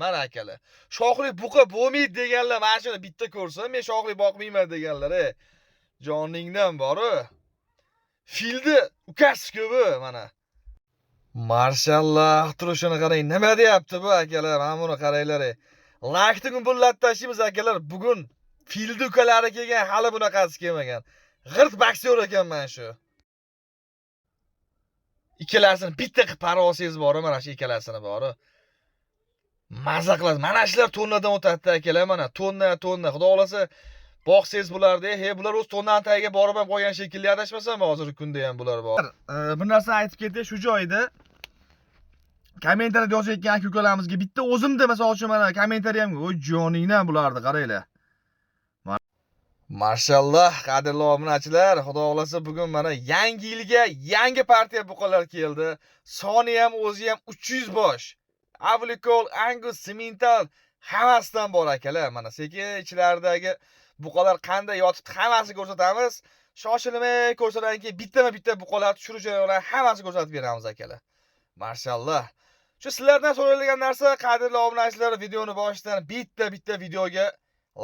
Mana akalar. Shoxli buqa bo'lmaydi deganlar mana shuni bitta ko'rsa, men shoxli boqmayman deganlar, joningdan bor-u. Filni ukasi ko'pi mana. Mashallah, turishini qarang. Nima deyapti bu akalar? Mana buni qaranglar. Laykni gumbullab tashlaymiz akalar. Bugun filni ukalari kelgan, hali bunaqasi kelmagan. G'irt boksyor ekan mana shu. Ikkalasini bitta qilib parvozingiz bor, mana shu ikkalasini bor. Maza qilasiz. Mana shular tonnadan o'tadi akalar, mana tonna. Xudo xolasa boqsangiz bularni, bular o'z tonnadan tagiga borib ham qo'ygan shekilli, adashmasam hozirgi kunda ham bular bor. Bir narsa aytib ketay, shu joyda kommentariyada yozayotgan aka-ukalarimizga bitta o'zimda masalan uchun mana kommentariyamga, "Voy joningdan bularni qaranglar." Mashallah, qadrli obunachilar, xudo xolasa bugun mana yangi yilga yangi partiya buqalar keldi. Soni ham o'zi ham 300 bosh. Avlikol, Angus, Simmental hammasidan bor akalar. Mana sekin ichlaridagi buqalar qanday yotibdi hammasini ko'rsatamiz. Shoshilmay ko'rsatanki, bittama-bitta buqalar tushirish jarayonlarini hammasini ko'rsatib beramiz akalar. Mashallah. Shu sizlardan so'ralgan narsa, qadrli obunachilar, videoni boshidan bitta videoga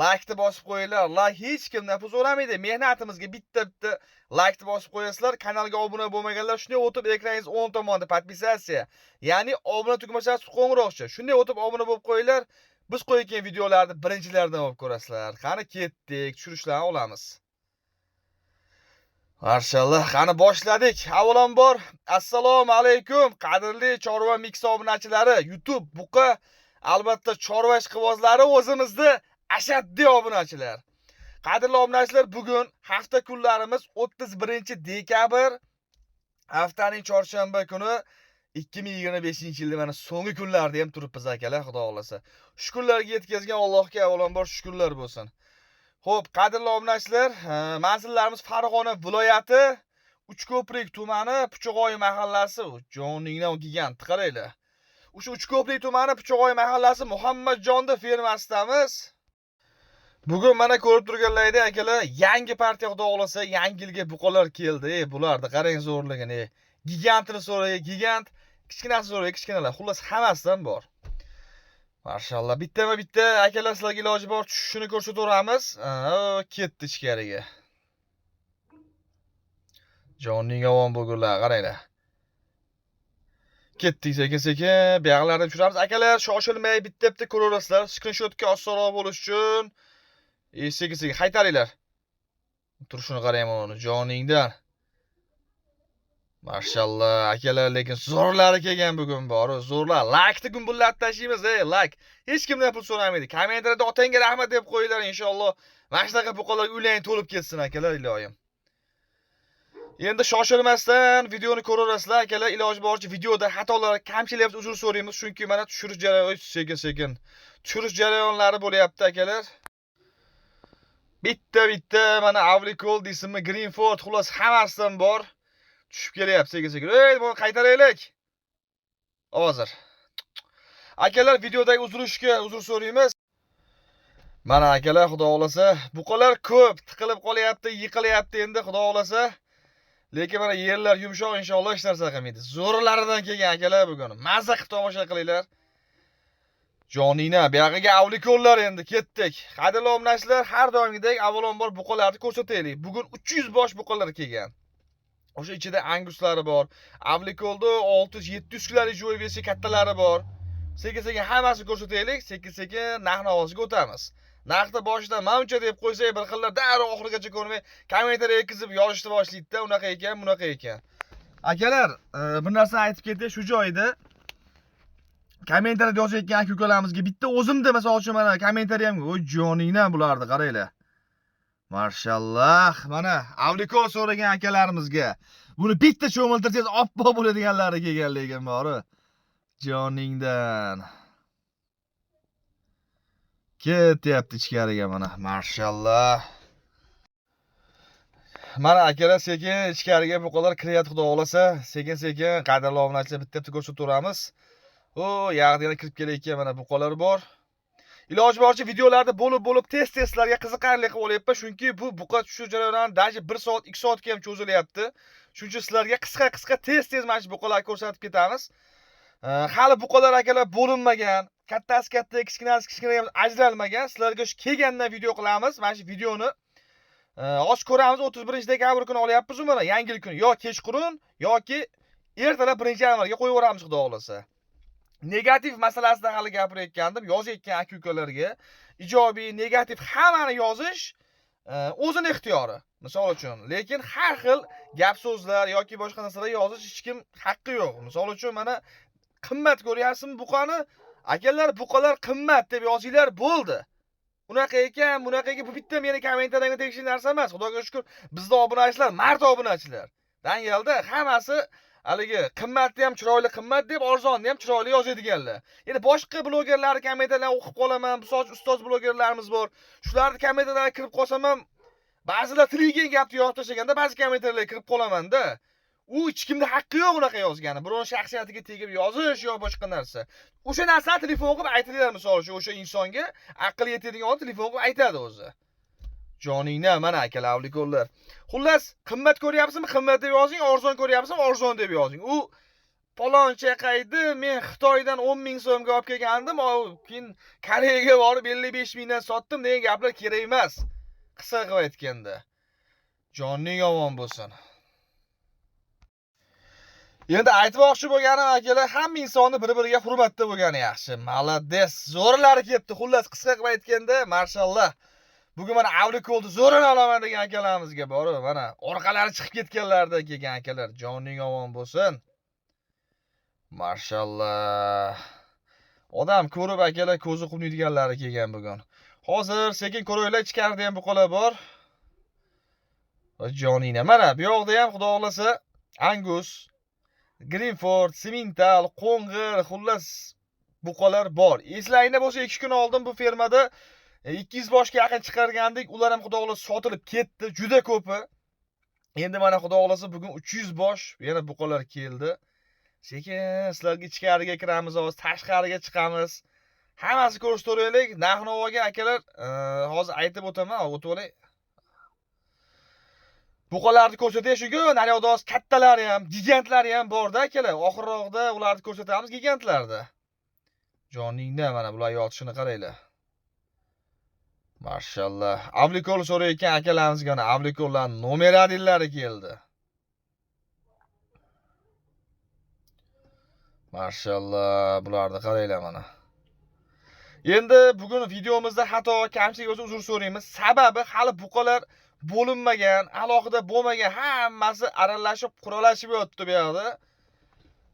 laykni bosib qo'yinglar. Layk hech kimdan pul so'ramaydi. Mehnatimizga bitta laykni bosib qo'yasizlar. Kanalga obuna bo'lmaganlar shunday o'tib ekraningiz o'ng tomonda podpisatsiya, ya'ni obuna tugmachasi qo'ng'iroqcha. Shunday o'tib obuna bo'lib qo'yinglar. Biz qo'ygan videolarni birinchilardan olib ko'rasizlar. Qani ketdik, tushirishlarni olamiz. Mashallah, qani boshladik. Avvalambor assalomu alaykum qadrli chorva mix obunachilari. YouTube buqa albatta chorva ishqibozlari o'zimizda ashaddiy obunachilar. Qadrli obunachilar, bugun hafta kunlarimiz 31-dekabr, haftaning chorshanba kuni 2025-yilda mana so'nggi kunlarda ham turibmiz akalar, xudo xolasa. Shu kunlarga yetkazgan Allohga avvalambor shukrlar bo'lsin. Xo'p, qadrli obunachilar, manzillarimiz Farg'ona viloyati Uchko'prik tumani Puchug'oy mahallasi, joningdan gigant qaranglar. O'sha Uchko'prik tumani Puchug'oy mahallasi Muhammadjonda fermasidamiz. Bugun mana ko'rib turganlaringdek akalar, yangi partiya xudo xolasa yangi yilga buqalar keldi. Bularni qarang zo'rligini. Gigantini so'raydi, gigant, kichkinasi so'raydi, kichkinalar. Xullas hammasidan bor. Mashallah, bittama-bitta akalar sizlarga iloji bor tushishini ko'rsataveramiz. Ketdi ichkariga. Jonning avon bo'lgunlar, qaranglar. Ketdik sekin-sekin, buyog'larni tushiramiz. Akalar, shoshilmay bitta ko'raverasizlar. Screenshotga osonroq bo'lish uchun sekin-sekin qaytaringlar. Turishini qarang uni, joningdan. Mashallah, akalar, lekin zo'rlari kelgan bugun bor, zo'rlar. Laykni gumbullab tashlaymiz, layk. Hech kimdan pul so'ramaydi. Kommentariyada otangga rahmat deb qo'yinglar inshaalloh. Mana shunaqa buqalar uylang to'lib ketsin akalar, iloyim. Endi shoshilmasdan videoni ko'raverasizlar akalar, iloji boricha videoda xatolar, kamchiliklar uzr so'raymiz, chunki mana tushirish jarayoni sekin-sekin tushirish jarayonlari bo'lyapti akalar. Bitta mana Avlikol deysizmi, Greenford, xullas hammasidan bor. Tushib kelyapti sekin-sekin. Buni qaytaraylik. Hozir. Akalar, videodagi uzr so'raymiz. Mana akalar, xudo xolasa, buqalar ko'p tiqilib qolyapti, yiqilyapti endi xudo xolasa. Lekin mana yerlar yumshoq, inshaalloh hech narsa qilmaydi. Zo'rlaridan kelgan akalar bugun. Mazza qilib tomosha qilinglar. Joningdan, bu yoqiga Avlikollar endi ketdik. Qadrli obunachilar, har doimgidek avvalambor buqalarni ko'rsataylik. Bugun 300 bosh buqalar kelgan. O'sha ichida anguslari bor. Avlikolda 600-700 kg joyvesi kattalari bor. Sekin-sekin hammasini ko'rsataylik. Sekin-sekin narx-navoziga o'tamiz. Narxda boshidan mancha deb qo'ysak, bir xillar darrov oxirigacha ko'rmay kommentariya yozib yozishni boshlaydi-da, unaqa ekan, bunaqa ekan. Akalar, bir narsa aytib ketay, shu joyda kommentariyada yozayotgan aka-ukalarimizga bitta o'zimda masalan uchun mana kommentariyamga, "Voy joningdan bularni qaranglar." Mashallah, mana Avlikol so'ragan akalarimizga buni bitta cho'miltirsangiz oppoq bo'ladiganlari kelgan lekin bor. Joningdan. Ketyapti ichkariga mana, mashallah. Mana akalar, sekin ichkariga buqalar kiryapti xudo xolasa. Sekin-sekin qadrli obunachilar bitta ko'rsataveramiz. Yog'da kirib kelayotgan mana buqalar bor. Iloji boricha videolarda bo'lib test-testlarga qiziqarli qilib olyapman, chunki bu buqa tushish jarayonlari daji 1 soat, 2 soatga ham cho'zilyapti. Shuning uchun sizlarga qisqa test mana shu buqalarni ko'rsatib ketamiz. Hali buqalar akalar bo'linmagan, kattasi katta, kichkinasi kichkina ajralmagan. Sizlarga shu kelgandan video qilamiz. Mana shu videoni hozir ko'ramiz. 31-dekabr kuni olyapmiz mana, yangi yil kuni. Yo kechqurun yoki ertalab 1-yanvarga qo'yib yuboramiz xudo xolasa. Negativ masalasida hali gapirayotgandim. Yozayotgan aka-ukalarga ijobiy, negativ hammani yozish o'zini ixtiyori. Misol uchun, lekin har xil gap so'zlar yoki boshqa narsalar yozish hech kim haqqi yo'q. Misol uchun mana qimmat ko'ryapsizmi buqani? Akalar, buqalar qimmat deb yozinglar bo'ldi. Unaqa ekan, bunaqa ekan, bu bitta meni kommentariyaga tegishli narsa emas. Xudoga shukr, bizda obunachilar, mard obunachilar. Dangalda hammasi haligi qimmatni ham chiroyli qimmat deb, arzonni ham chiroyli yozadiganlar. Endi boshqa blogerlarning kommentarlarini o'qib qolaman. Misol ustoz blogerlarimiz bor. Shularning kommentarlariga kirib qolsam ham ba'zilar tiliga gapni yozib tashlaganda ba'zi kommentarlarga kirib qolaman-da. U hech kimda haqqi yo'q unaqa yozgani. Birovning shaxsiyatiga tegib yozish yo boshqa narsa. O'sha narsani telefon qilib aytadilar, misol uchun o'sha insonga aql yetadigan telefon qilib aytadi o'zi. Joningni mana akalar, avlikollar. Xullas, qimmat ko'ryapsizmi? Qimmat deb yozing, arzon ko'ryapsizmi? Arzon deb yozing. U paloncha qaydi, men Xitoydan 10 ming so'mga olib kelgandim, keyin Koreyaga borib 55 mingdan sotdim degan gaplar kerak emas. Qisqa qilib aytganda. Joning omon bo'lsin. Endi aytmoqchi bo'lganim akalar, hamma insonni bir-biriga hurmatda bo'lgani yaxshi. Malades, zo'rlari ketdi. Xullas, qisqa qilib aytganda, mashallah. Bugun mana Avlikolni zo'rini olaman degan akalarimizga borib, mana orqalari chiqib ketganlardan kelgan akalar, joning omon bo'lsin. Mashallah. Odam ko'rib akalar ko'zi quvnaydiganlari kelgan bugun. Hozir sekin ko'ringlar, ichkarida ham buqalar bor. Joningni mana bu yoqda ham xudo xolasa Angus, Greenford, Simmental, Qo'ng'ir, xullas buqalar bor. Eslaringda bo'lsa 2 kun oldin bu fermada 200 boshga yaqin chiqargandik. Ular ham xudo xolasa sotilib ketdi, juda ko'pi. Endi mana xudo xolasa bugun 300 bosh yana buqalar keldi. Sekin sizlarga ichkariga kiramiz, hozir tashqariga chiqamiz. Hammasi ko'rishtiraylik. Narx-navoga akalar, hozir aytib o'taman, o'tib olay. Buqalarni ko'rsatay shuga, naryoqda kattalari ham, gigantlari ham bor-da akalar. Oxirroqda ularni ko'rsatamiz gigantlarda. Joningda mana bular yotishini qaranglar. Mashallah. Avlikol so'rayotgan akalarimizga mana avlikollarning nomeradillari keldi. Mashallah, bularni qaranglar mana. Endi bugun videomizda xato, kamchilik bo'lsa uzr so'raymiz. Sababi hali buqalar bo'linmagan, alohida bo'lmagan, hammasi aralashib, quralashib yotdi bu yoqda.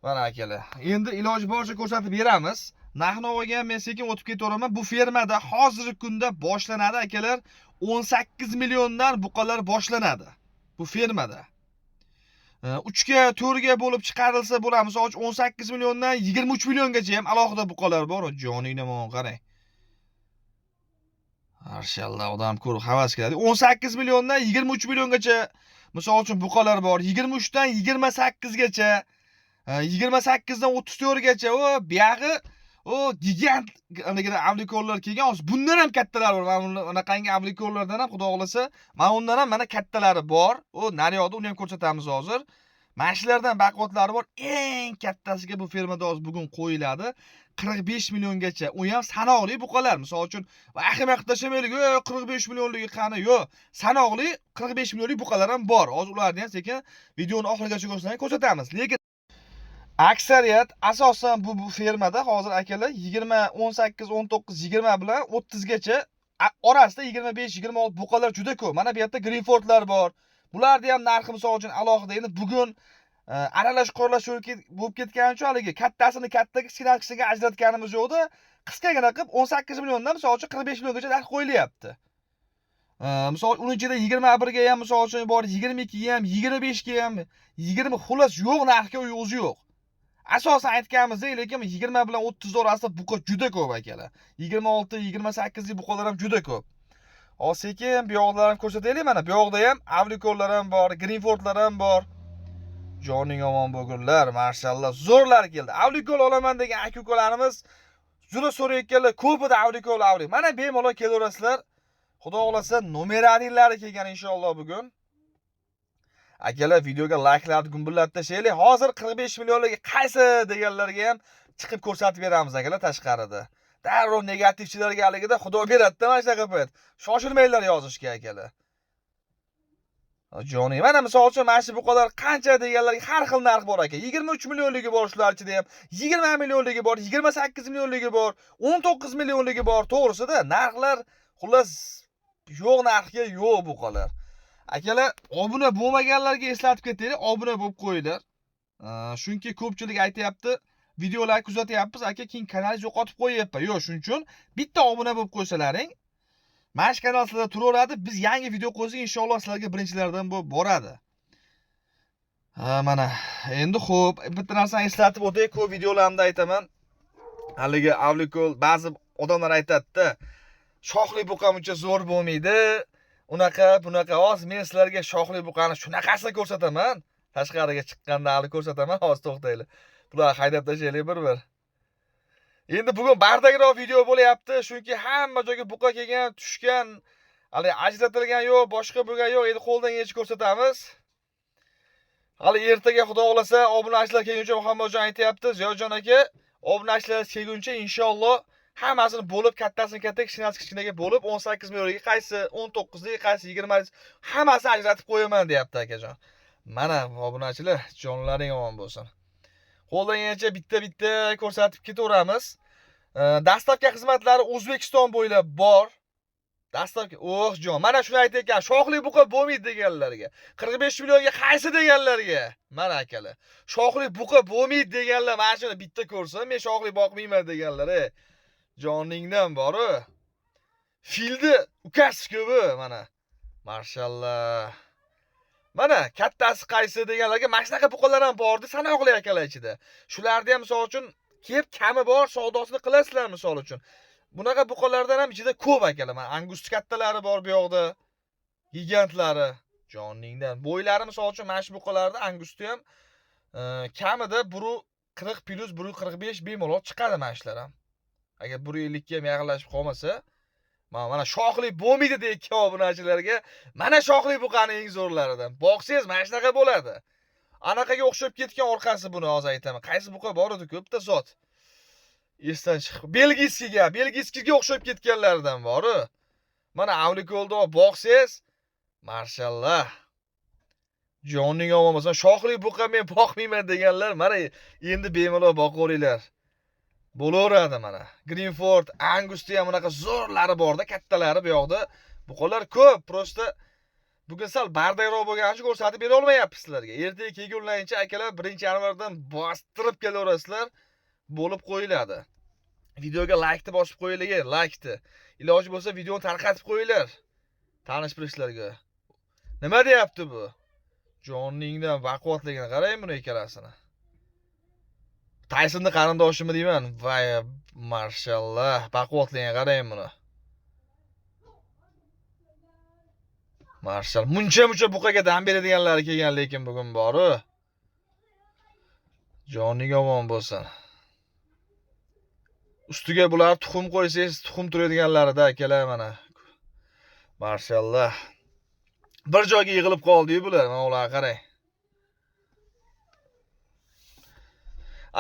Mana akalar. Endi iloji boricha ko'rsatib beramiz. Narx-navoga men sekin o'tib ketaveraman. Bu fermada hozirgi kunda boshlanadi akalar. 18 milliondan buqalar boshlanadi. Bu fermada. 3ga, 4ga bo'lib chiqarilsa bo'ladi. Misol uchun 18 milliondan 23 milliongacha ham alohida buqalar bor. Joningni mon qarang. Mashallah, odam ko'rib havas keladi. 18 milliondan 23 milliongacha misol uchun buqalar bor. 23 dan 28 gacha, 28 dan 34 gacha. O buyog'i gigant avlikollar kelgan. Hozir bundan ham kattalar bor. Mana bunaqangi avlikollardan ham xudo xolasa, mana undan ham mana kattalari bor. Naryoqda uni ham ko'rsatamiz hozir. Mana shulardan baquvvatlari bor. Eng kattasiga bu fermada hozir bugun qo'yiladi. 45 milliongacha. U ham sanoqli buqalar. Misol uchun, ahmoq tashamaylik, 45 millionligi qani? Yo'q, sanoqli 45 millionlik buqalar ham bor. Hozir ularni ham sekin videoni oxirigacha ko'rsatamiz. Lekin aksariyat asosan bu fermada hozir akalar 20, 18, 19, 20 bilan 30 gacha orasida 25, 26 buqalar juda ko'p. Mana bu yerda Greenfordlar bor. Bularni ham narxi misol uchun alohida. Endi bugun aralash quralash bo'lib ketgani uchun haligi kattasini kattaga, kichkinasiga ajratganimiz yo'qda. Qisqagina qilib 18 milliondan misol uchun 45 milliongacha narx qo'yilyapti. Misol uning ichida 21 ga ham misol uchun bor, 22 ga ham, 25 ga ham, 20 xullas yo'q narxga o'zi yo'q. Asosan aytganimizdek, lekin 20 bilan 30 orasida buqa juda ko'p akalar. 26, 28 lik buqalar ham juda ko'p. Hozir sekin bu yoqlarni ko'rsataylik. Mana bu yoqda ham avlikollar ham bor, Greenfordlar ham bor. Joning omon bo'lgunlar, mashallah, zo'rlar keldi. Avlikol olaman degan aka-ukalarimiz juda so'rayotganlar, ko'pida avlikol. Mana bemalol kelaverasizlar. Xudo xolasa nomeradillari kelgan inshaalloh bugun. Akalar, videoga likelarni gumbillatib tashlaylik. Hozir 45 millionlarga qaysi deganlarga ham chiqib ko'rsatib beramiz akalar tashqarida. darrov negativchilargaligida xudo beradi-da mana shunaqa payt. Shoshilmanglar yozishga akalar. Joning, mana misol uchun mana shu buqalar qancha deganlarga har xil narx bor aka. 23 millionligi bor shular ichida ham, 20 millionligi bor, 28 millionligi bor, 19 millionligi bor. To'g'risida narxlar xullas yo'q narxga yo'q buqalar. Akalar, obuna bo'lmaganlarga eslatib ketaylik, obuna bo'lib qo'yinglar. Chunki ko'pchilik aytayapti, videolar kuzatyapmiz, aka, keyin kanalingizni yo'qotib qo'yapman. Yo'q, shuning uchun bitta obuna bo'lib qo'ysalaring, mana shu kanal sizlarda turaveradi. Biz yangi video qo'ysak, inshaalloh sizlarga birinchilardan bo'lib boradi. Mana, endi xo'p, bitta narsani eslatib o'tay, ko'p videolarimda aytaman. Haligi avlikol ba'zi odamlar aytadi-da, shoxli buqa uncha zo'r bo'lmaydi. Unaqa, bunaqa. Hozir men sizlarga shoxli buqani shunaqasini ko'rsataman. Tashqariga chiqqanda hali ko'rsataman. Hozir to'xtaylik. Bular haydab tashlaylik bir-bir. Endi bugun bardakroq video bo'layapti, chunki hamma joyga buqa kelgan, tushgan, hali ajratilgan yo'q, boshqa bo'lgan yo'q. Endi qo'ldan yechib ko'rsatamiz. Hali ertaga xudo xolasa obunachilar kelguncha Muhammadjon aytayapti, Ziyojon aka, obunachilar kelguncha inshaalloh hammasini bo'lib, kattasini katta, kichkinaga bo'lib 18 millionga qaysi, 19 ga qaysi, 20 ga hammasini ajratib qo'yaman deyapti akajon. Mana obunachilar, jonlaring omon bo'lsin. Qo'ldan kelgancha bitta-bitta ko'rsatib ketaveramiz. Dastavka xizmatlari O'zbekiston bo'ylab bor. Dastavka, jon, mana shuni aytayotgan, shoxli buqa bo'lmaydi deganlarga, 45 millionga qaysi deganlarga, mana akalar. Shoxli buqa bo'lmaydi deganlar, mana shuni bitta ko'rsin, men shoxli boqmayman deganlar, joningdan bor-u. Filni ukasi ko'pi, mana. Mashallah. Mana kattasi qaysi deganlarga mana shunaqa buqalar ham bordi, sanoqli akalar ichida. Shularni ham misol uchun kelib kami bor, savdosini qilasizlar misol uchun. Bunaqa buqalardan ham ichida ko'p akalar. Mana angust kattalari bor bu yoqda. Gigantlari, joningdan. Bo'ylari misol uchun mana shu buqalarda angusti ham kamida 140 plus 145 bemalol chiqadi mana shular ham. Agar 150 ga ham yaqinlashib qolmasa, mana shoxli bo'lmaydi deyotgan obunachilarga, mana shoxli buqani eng zo'rlaridan. Boqsangiz mana shunaqa bo'ladi. Anaqaga o'xshab ketgan orqasi buni hozir aytaman. Qaysi buqa bor edi ko'pda zot. Esdan chiqib. Belgiskiga o'xshab ketganlardan bor-u. Mana avlikolda boqsangiz, mashallah. Joning omon bo'lsin. Shoxli buqa men boqmayman deganlar, mana endi bemalol boqaveringlar. Bo'laveradi mana. Greenford, Angusti ham unaqa zo'rlari borda, kattalari bu yoqda. Buqalar ko'p, prosta bugun sal bardayroq bo'lgani uchun ko'rsatib bera olmayapmiz sizlarga. Ertaga kelgunlaricha akalar 1-yanvardan bostirib kelaverasizlar, bo'lib qo'yiladi. Videoga like-ni bosib qo'yinglar, like-ni. Iloji bo'lsa videoni tarqatib qo'yinglar. Tanish-bilishlarga. Nima deyapti bu? Joningdan baquvvatligini qarang buni ikkalasini. Taysonni qarindoshimi deyman. Voy, mashallah, baquvvatligini qarang buni. Marshal, muncha buqaga dam beradiganlari kelgan, lekin bugun bor-u. Joning omon bo'lsin. Ustiga bular tuxum qo'ysangiz, tuxum turadiganlarida akalar mana. Mashallah. Bir joyga yig'ilib qoldi-yu bular, mana ularga qarang.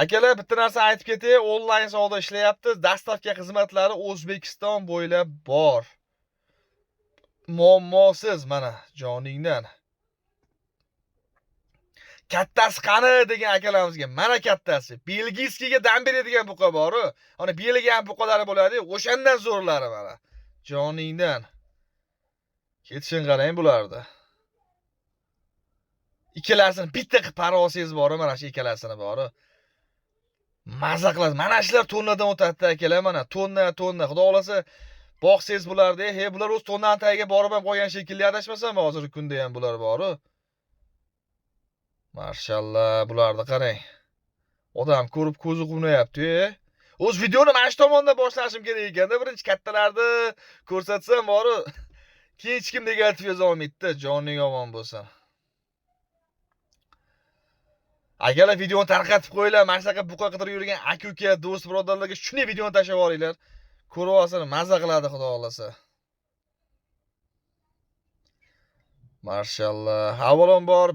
Akalar, bitta narsa aytib ketay, onlayn savdo ishlayapti. Dastavka xizmatlari O'zbekiston bo'ylab bor. Muammosiz mana joningdan. Kattasi qani degan akalarimizga, mana kattasi. Belgiskiga dam beradigan buqa bor-u. Ana Belgiya buqalari bo'ladi, o'shandan zo'rlari mana. Joningdan. Ketishini qarang bularda. Ikkalasini bitta qilib parvozingiz bor-u, mana shu ikkalasini bor-u. Maza qiladi. Mana shular tonnadan o'tadi akalar, mana tonna. Xudo xolasa boqsangiz bularda, bular o'z tonnadan tagiga borib ham qo'ygan shekilli adashmasam, hozirgi kunda ham bular bor-u. Mashallah, bularni qarang. Odam ko'rib ko'zi quvnayapti. O'z videoni mana shu tomondan boshlashim kerak ekanda, birinchi kattalarni ko'rsatsam bor-u. Keyin hech kim negativ yoza olmaydi, joning omon bo'lsin. Akalar, videoni tarqatib qo'yinglar. Mana shunaqa buqa qidirib yurgan aka-uka, do'st birodarlarga shuni videoni tashlab yuboringlar. Ko'rib olsin, maza qiladi xudo xolasa. Mashallah. Avvalambor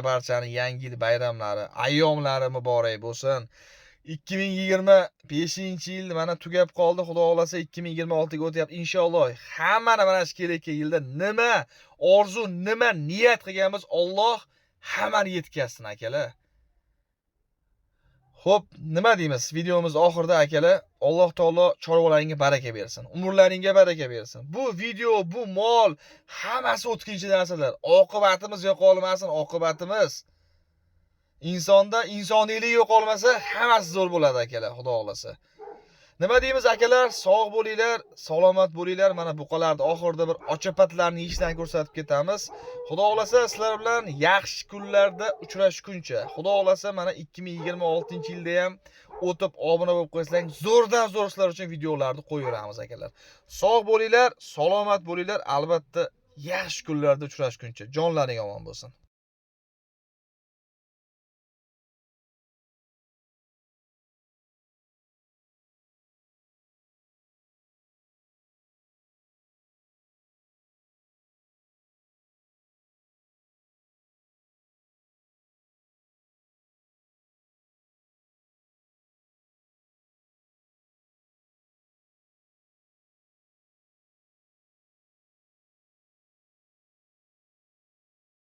barchani yangi yil bayramlari, ayyomlari muborak bo'lsin. 2025-yil mana tugab qoldi. Xudo xolasa 2026 ga o'tyapti inshaalloh. Hammani mana shu kelayotgan yilda nima orzu, nima niyat qilganmiz, Alloh hammani yetkazsin akalar. Xo'p, nima deymiz? Videomiz oxirida akalar, Alloh taolo chorvalaringga baraka bersin. Umrlaringga baraka bersin. Bu video, bu mol hammasi o'tkinchi narsalar. Oqibatimiz yo'qolmasin, oqibatimiz. Insonda insoniylik yo'qolmasa, hammasi zo'r bo'ladi akalar, xudo xolasa. Nima deymiz akalar? Sog' bo'linglar, salomat bo'linglar. Mana buqalarni oxirida bir ochapatlarni yeyishdan ko'rsatib ketamiz. Xudo xolasa sizlar bilan yaxshi kunlarda uchrashguncha. Xudo xolasa mana 2026-yilda ham o'tib obuna bo'lib qo'ysang, zo'rdan zo'r sizlar uchun videolarni qo'yaveramiz akalar. Sog' bo'linglar, salomat bo'linglar. Albatta yaxshi kunlarda uchrashguncha. Jonlaring omon bo'lsin.